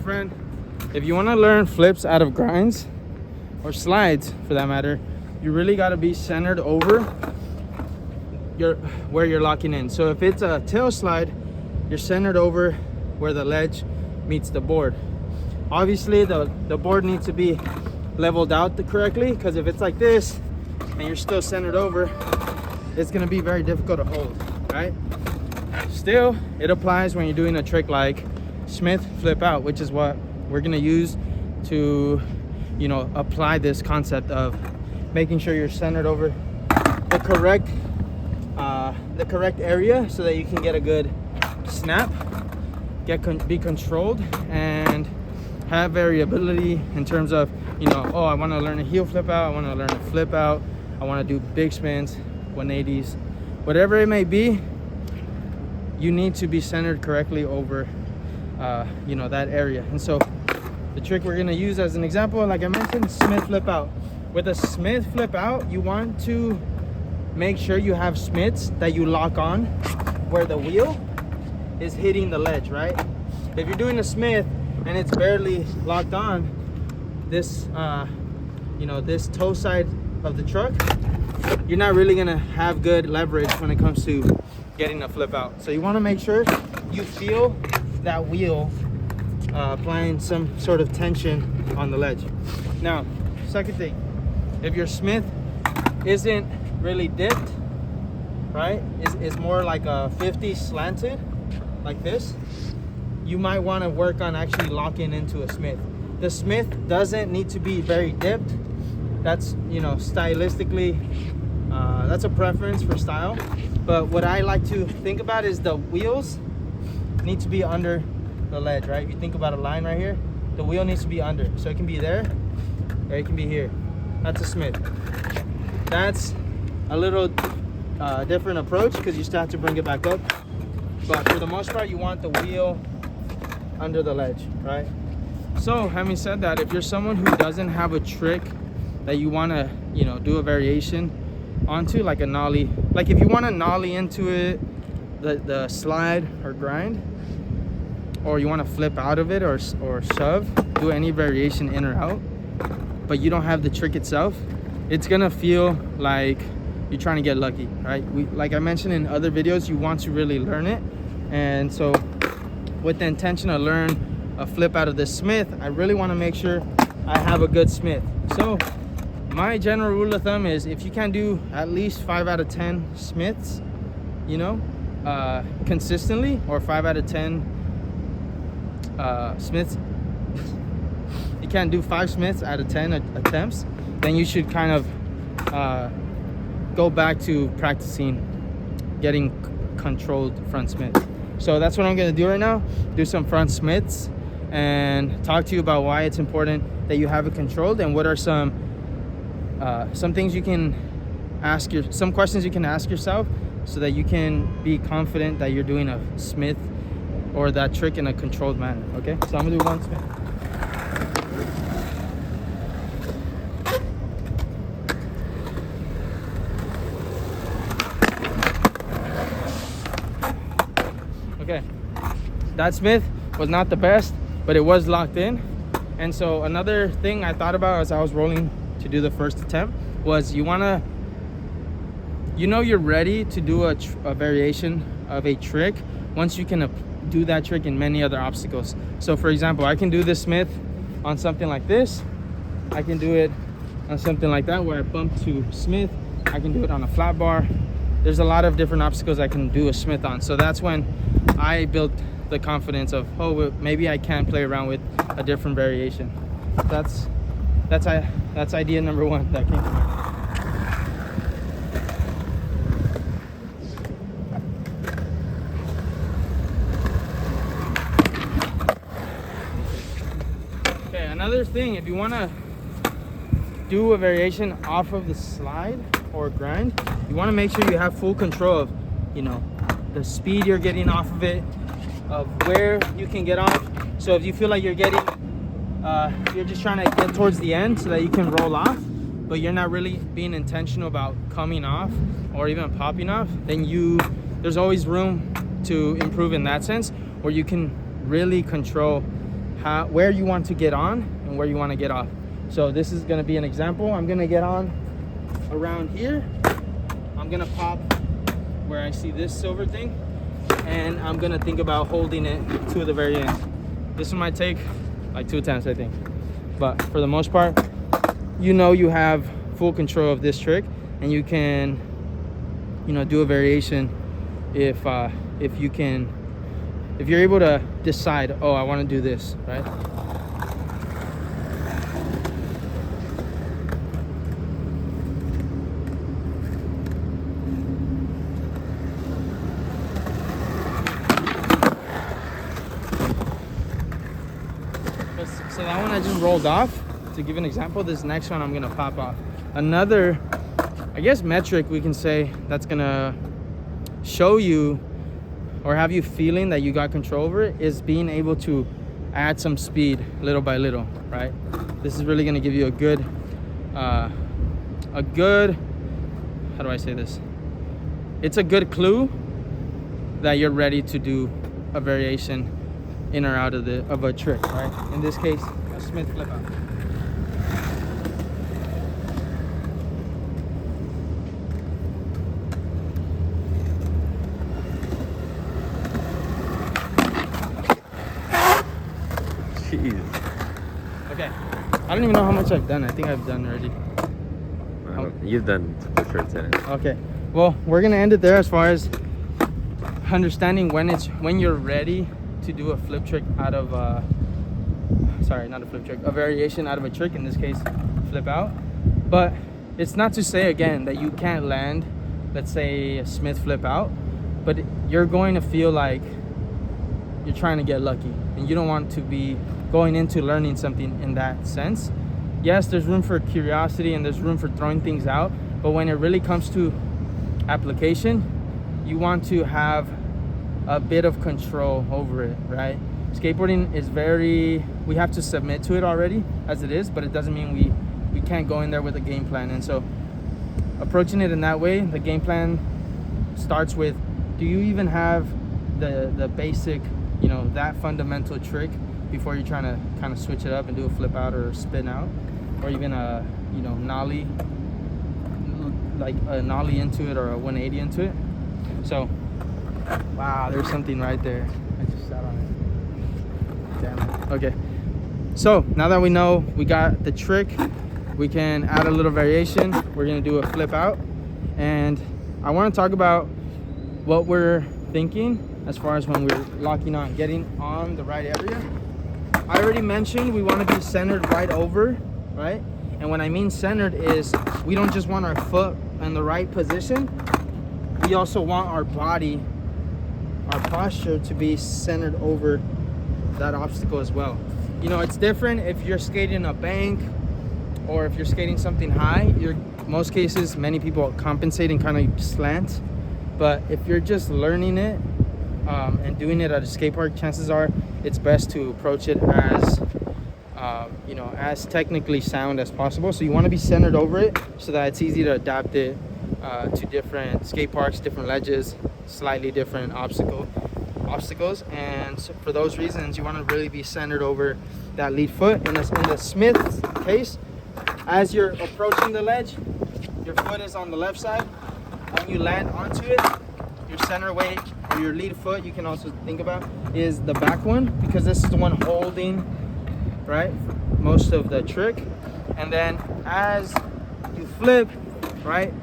friend, if you want to learn flips out of grinds or slides for that matter, you really got to be centered over where you're locking in. So if it's a tail slide, you're centered over where the ledge meets the board. Obviously the board needs to be leveled out correctly, because if it's like this and you're still centered over, it's going to be very difficult to hold, right? Still, it applies when you're doing a trick like Smith flip out, which is what we're going to use to, you know, apply this concept of making sure you're centered over the correct area so that you can get a good snap, be controlled, and have variability in terms of, you know, oh, I want to learn a heel flip out, I want to learn a flip out, I want to do big spins, 180s, whatever it may be. You need to be centered correctly over you know, that area. And so the trick we're going to use as an example, like I mentioned, Smith flip out. With a Smith flip out, you want to make sure you have Smiths that you lock on where the wheel is hitting the ledge, right? If you're doing a Smith and it's barely locked on, this you know, this toe side of the truck, you're not really gonna have good leverage when it comes to getting a flip out. So you want to make sure you feel that wheel applying some sort of tension on the ledge. Now, second thing, if your Smith isn't really dipped, right, is more like a 50 slanted like this, you might want to work on actually locking into a Smith. The Smith doesn't need to be very dipped. That's, you know, stylistically, that's a preference for style. But what I like to think about is the wheels need to be under the ledge, right? If you think about a line right here, the wheel needs to be under. So it can be there, or it can be here. That's a Smith. That's a little different approach because you still have to bring it back up. But for the most part, you want the wheel under the ledge, right? So having said that, if you're someone who doesn't have a trick that you want to, you know, do a variation onto, like a nollie, like if you want to nollie into it, the slide or grind, or you want to flip out of it or shove, do any variation in or out, but you don't have the trick itself, it's gonna feel like you're trying to get lucky, right? Like I mentioned in other videos, you want to really learn it. And so with the intention to learn a flip out of this Smith, I really want to make sure I have a good Smith. So my general rule of thumb is if you can do at least 5 out of 10 Smiths, you know, consistently, or 5 out of 10 Smiths, you can't do 5 Smiths out of 10 attempts, then you should kind of go back to practicing getting controlled front Smith. So that's what I'm going to do right now, do some front Smiths and talk to you about why it's important that you have it controlled, and what are some things you can ask some questions you can ask yourself so that you can be confident that you're doing a Smith or that trick in a controlled manner. Okay, so I'm gonna do one Smith. Okay, that Smith was not the best, but it was locked in. And so another thing I thought about as I was rolling to do the first attempt was, you wanna, you know, you're ready to do a variation of a trick once you can do that trick in many other obstacles. So for example, I can do this Smith on something like this, I can do it on something like that where I bump to Smith, I can do it on a flat bar. There's a lot of different obstacles I can do a Smith on. So that's when I built the confidence of, oh, maybe I can play around with a different variation. That's idea number one that came to mind. Okay, another thing, if you want to do a variation off of the slide or grind, you want to make sure you have full control of, you know, the speed you're getting off of it, of where you can get off. So if you feel like you're getting you're just trying to get towards the end so that you can roll off, but you're not really being intentional about coming off or even popping off, then there's always room to improve in that sense, where you can really control where you want to get on and where you want to get off. So this is going to be an example. I'm going to get on around here. I'm going to pop where I see this silver thing, and I'm going to think about holding it to the very end. This one might take like 2 attempts, I think, but for the most part, you know, you have full control of this trick, and you can, you know, do a variation if you're able to decide, oh, I want to do this, right? So that one I just rolled off. To give an example, this next one I'm gonna pop off. Another, I guess, metric we can say that's gonna show you or have you feeling that you got control over it is being able to add some speed little by little, right? This is really gonna give you a good, how do I say this? It's a good clue that you're ready to do a variation in or out of a trick, right? In this case, a Smith flip out. Jeez. Okay, I don't even know how much I've done. I think I've done already. You've done flip tricks in it. Okay, well, we're gonna end it there as far as understanding when you're ready to do a flip trick out of sorry, not a flip trick, a variation out of a trick, in this case flip out. But it's not to say, again, that you can't land, let's say, a Smith flip out, but you're going to feel like you're trying to get lucky, and you don't want to be going into learning something in that sense. Yes, there's room for curiosity and there's room for throwing things out, but when it really comes to application, you want to have a bit of control over it, right? Skateboarding is we have to submit to it already as it is, but it doesn't mean we can't go in there with a game plan. And so approaching it in that way, the game plan starts with, do you even have the basic, you know, that fundamental trick before you're trying to kind of switch it up and do a flip out or spin out, or even a, you know, nollie, like a nollie into it or a 180 into it. So, wow, there's something right there. I just sat on it. Damn it. Okay. So now that we know we got the trick, we can add a little variation. We're gonna do a flip out, and I want to talk about what we're thinking as far as when we're locking on, getting on the right area. I already mentioned we want to be centered right over, right? And when I mean centered is we don't just want our foot in the right position, we also want our body, our posture to be centered over that obstacle as well. You know, it's different if you're skating a bank or if you're skating something high. Most cases, many people compensate and kind of slant. But if you're just learning it and doing it at a skate park, chances are it's best to approach it as you know, as technically sound as possible. So you want to be centered over it so that it's easy to adapt it to different skate parks, different ledges, slightly different obstacles. And so for those reasons, you want to really be centered over that lead foot. In the Smith case, as you're approaching the ledge, your foot is on the left side. When you land onto it, your center weight or your lead foot, you can also think about, is the back one, because this is the one holding, right, most of the trick. And then as you flip, right,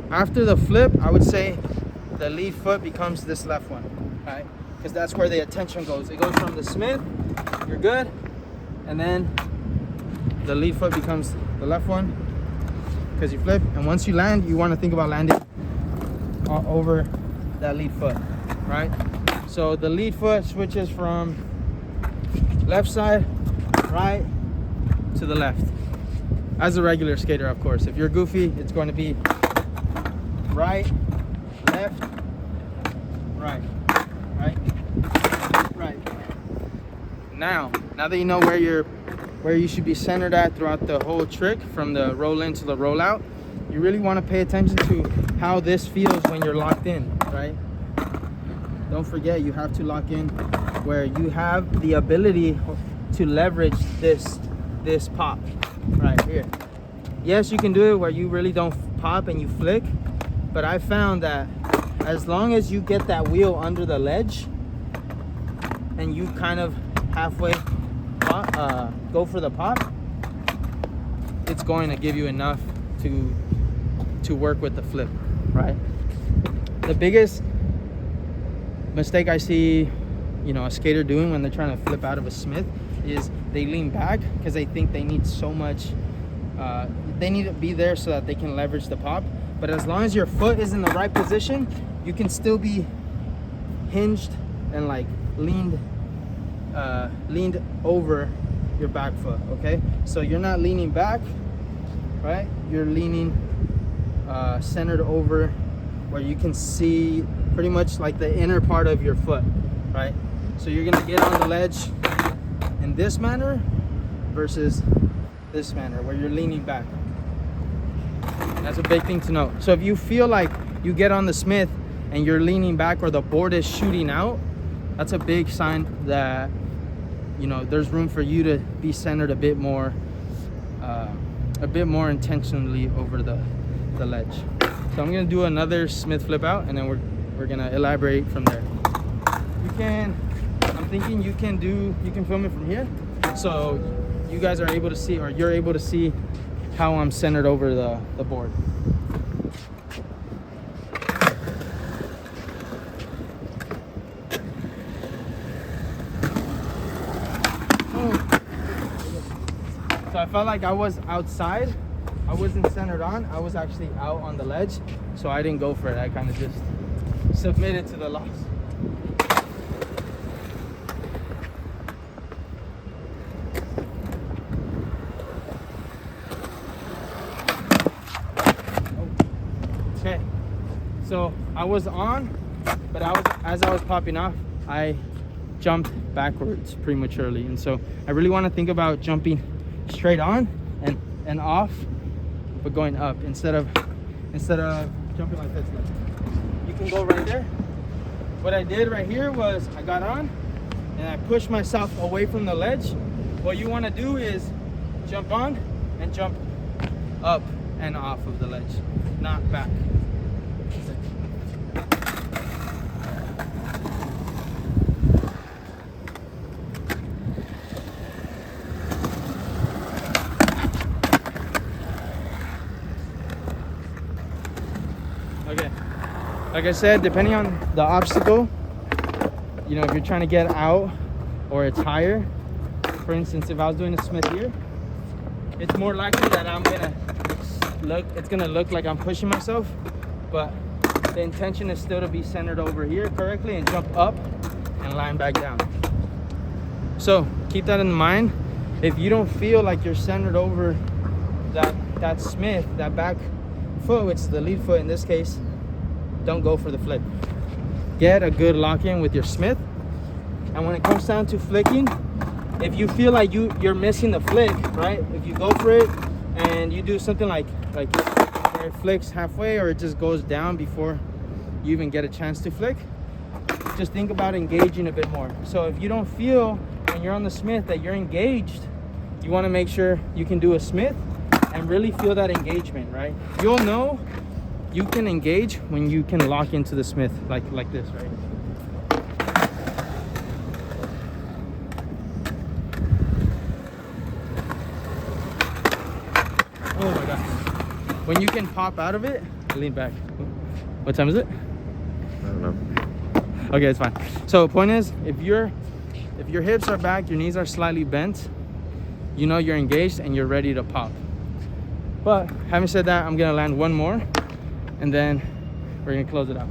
after the flip, I would say the lead foot becomes this left one, right? Because that's where the attention goes. It goes from the Smith, you're good, and then the lead foot becomes the left one because you flip. And once you land, you want to think about landing over that lead foot, right? So the lead foot switches from left side, right, to the left. As a regular skater, of course. If you're goofy, it's going to be right, left, right, right, right. Now that you know where you should be centered at throughout the whole trick, from the roll in to the roll out, you really want to pay attention to how this feels when you're locked in, right? Don't forget, you have to lock in where you have the ability to leverage this pop right here. Yes, you can do it where you really don't pop and you flick, but I found that as long as you get that wheel under the ledge and you kind of halfway go for the pop, it's going to give you enough to work with the flip, right? The biggest mistake I see, you know, a skater doing when they're trying to flip out of a Smith is they lean back because they think they need so much, they need to be there so that they can leverage the pop. But as long as your foot is in the right position, you can still be hinged and like leaned over your back foot, okay? So you're not leaning back, right? You're leaning centered over where you can see pretty much like the inner part of your foot, right? So you're gonna get on the ledge in this manner versus this manner where you're leaning back. That's a big thing to know. So if you feel like you get on the Smith and you're leaning back or the board is shooting out, that's a big sign that, you know, there's room for you to be centered a bit more intentionally over the ledge. So I'm gonna do another Smith flip out, and then we're gonna elaborate from there. I'm thinking you can film it from here, so you guys are able to see, or you're able to see how I'm centered over the board. So I felt like I was outside. I wasn't centered on. I was actually out on the ledge. So I didn't go for it. I kind of just submitted to the loss. Okay. So I was on, but as I was popping off, I jumped backwards prematurely. And so I really want to think about jumping straight on and off, but going up instead of jumping like this. You can go right there. What I did right here was I got on and I pushed myself away from the ledge. What you want to do is jump on and jump up and off of the ledge, not back. Okay, like I said, depending on the obstacle, you know, if you're trying to get out or it's higher, for instance, if I was doing a Smith here, it's more likely that it's gonna look like I'm pushing myself, but the intention is still to be centered over here correctly and jump up and line back down. So keep that in mind. If you don't feel like you're centered over that Smith, that back foot, which is the lead foot in this case, don't go for the flip. Get a good lock-in with your Smith, and when it comes down to flicking, if you feel like you're missing the flick, right? If you go for it and you do something like where it flicks halfway or it just goes down before you even get a chance to flick, just think about engaging a bit more. So if you don't feel when you're on the Smith that you're engaged, you want to make sure you can do a Smith and really feel that engagement, right? You'll know you can engage when you can lock into the Smith like this, right? Oh my God. When you can pop out of it, lean back. What time is it? I don't know. Okay, it's fine. So point is, if your hips are back, your knees are slightly bent, you know you're engaged and you're ready to pop. But having said that, I'm gonna land one more and then we're gonna close it out.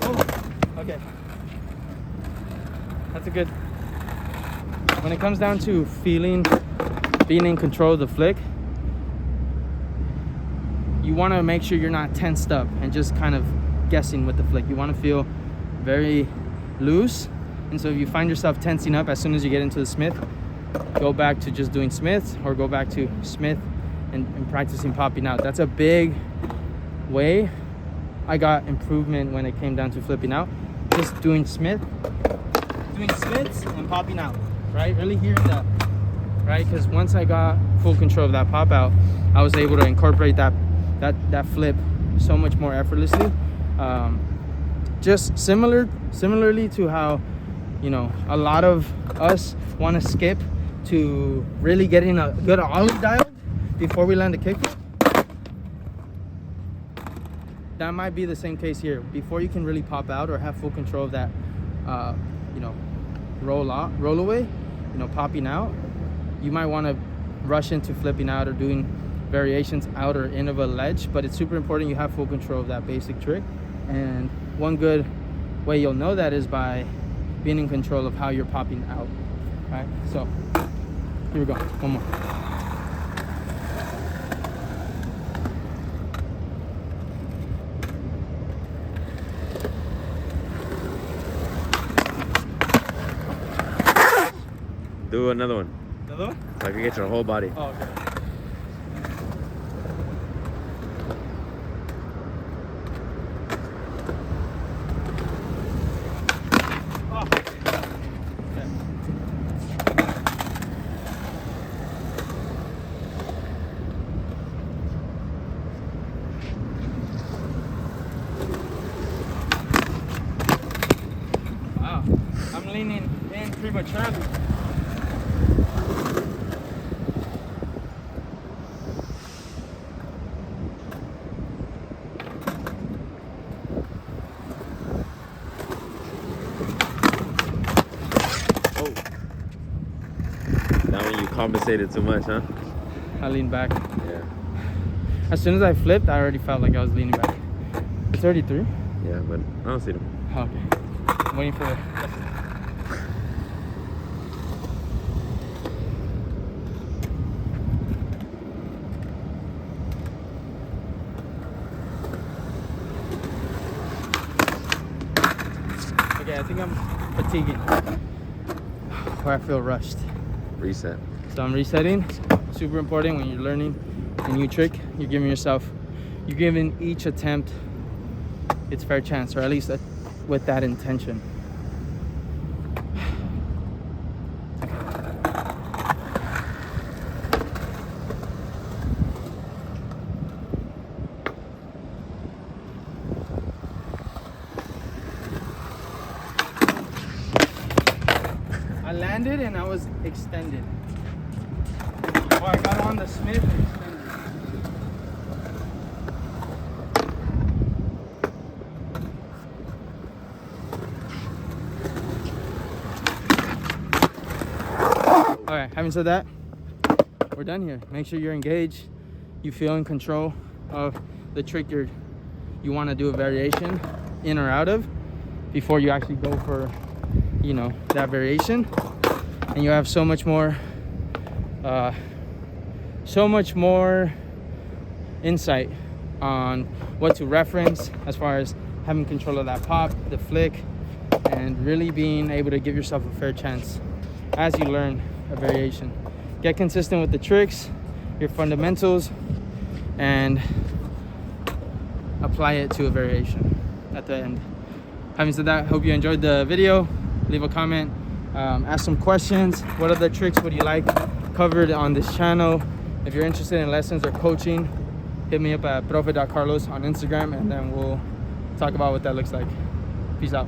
Oh, okay. That's a good. When it comes down to being in control of the flick, you wanna make sure you're not tensed up and just kind of guessing with the flick. You wanna feel very loose, and so if you find yourself tensing up as soon as you get into the Smith, go back to just doing Smiths or go back to Smith and practicing popping out. That's a big way I got improvement when it came down to flipping out. Just doing smiths and popping out, right? Really hearing that, right? Because once I got full control of that pop out, I was able to incorporate that flip so much more effortlessly. Just similarly to how, you know, a lot of us want to skip to really getting a good ollie dialed before we land a kickflip. That might be the same case here. Before you can really pop out or have full control of that, you know, roll away, you know, popping out, you might want to rush into flipping out or doing variations out or in of a ledge. But it's super important you have full control of that basic trick. And one good way you'll know that is by being in control of how you're popping out. All right, so here we go. One more. Do another one. Another one? So I can get your whole body. Oh, okay. Oh. Okay. Wow, I'm leaning in prematurely. That one you compensated too much, huh? I leaned back. Yeah. As soon as I flipped, I already felt like I was leaning back. It's 33. Yeah, but I don't see them. Okay. I'm waiting for it. Okay, I think I'm fatiguing. Or I feel rushed. Reset. So I'm resetting. Super important when you're learning a new trick. You're giving each attempt its fair chance, or at least with that intention. I landed and I was extended. Oh, I got on the Smith and extended. All right, having said that, we're done here. Make sure you're engaged. You feel in control of the trick you want to do a variation in or out of before you actually go for, you know, that variation. And you have so much more insight on what to reference as far as having control of that pop, the flick, and really being able to give yourself a fair chance as you learn a variation. Get consistent with the tricks, your fundamentals, and apply it to a variation at the end. Having said that, hope you enjoyed the video. Leave a comment, ask some questions. What other tricks would you like covered on this channel? If you're interested in lessons or coaching, hit me up at profe.carlos on Instagram, and then we'll talk about what that looks like. Peace out.